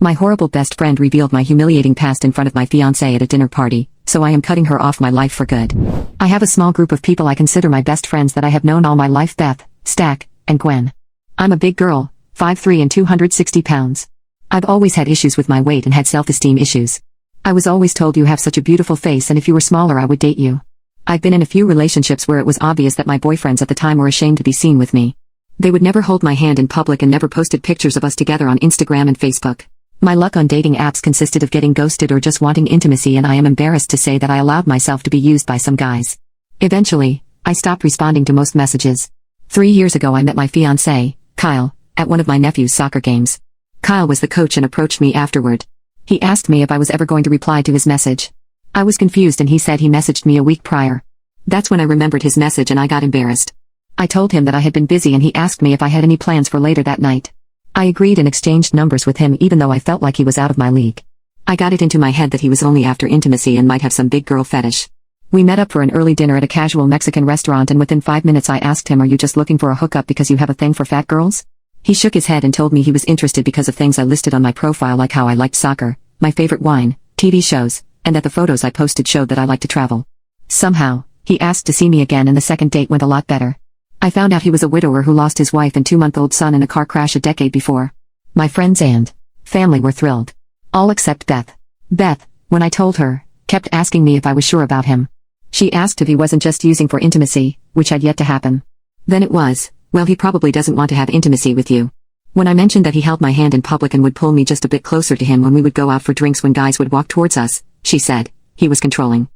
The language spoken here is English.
My horrible best friend revealed my humiliating past in front of my fiancé at a dinner party, so I am cutting her off my life for good. I have a small group of people I consider my best friends that I have known all my life: Beth, Stack, and Gwen. I'm a big girl, 5'3" and 260 pounds. I've always had issues with my weight and had self-esteem issues. I was always told you have such a beautiful face and if you were smaller I would date you. I've been in a few relationships where it was obvious that my boyfriends at the time were ashamed to be seen with me. They would never hold my hand in public and never posted pictures of us together on Instagram and Facebook. My luck on dating apps consisted of getting ghosted or just wanting intimacy, and I am embarrassed to say that I allowed myself to be used by some guys. Eventually, I stopped responding to most messages. 3 years ago I met my fiancé, Kyle, at one of my nephew's soccer games. Kyle was the coach and approached me afterward. He asked me if I was ever going to reply to his message. I was confused and he said he messaged me a week prior. That's when I remembered his message and I got embarrassed. I told him that I had been busy and he asked me if I had any plans for later that night. I agreed and exchanged numbers with him even though I felt like he was out of my league. I got it into my head that he was only after intimacy and might have some big girl fetish. We met up for an early dinner at a casual Mexican restaurant and within 5 minutes I asked him, "Are you just looking for a hookup because you have a thing for fat girls?" He shook his head and told me he was interested because of things I listed on my profile, like how I liked soccer, my favorite wine, TV shows, and that the photos I posted showed that I liked to travel. Somehow, he asked to see me again and the second date went a lot better. I found out he was a widower who lost his wife and 2-month-old son in a car crash a decade before. My friends and family were thrilled. All except Beth. Beth, when I told her, kept asking me if I was sure about him. She asked if he wasn't just using for intimacy, which had yet to happen. Then it was, "Well, he probably doesn't want to have intimacy with you." When I mentioned that he held my hand in public and would pull me just a bit closer to him when we would go out for drinks when guys would walk towards us, she said, "He was controlling."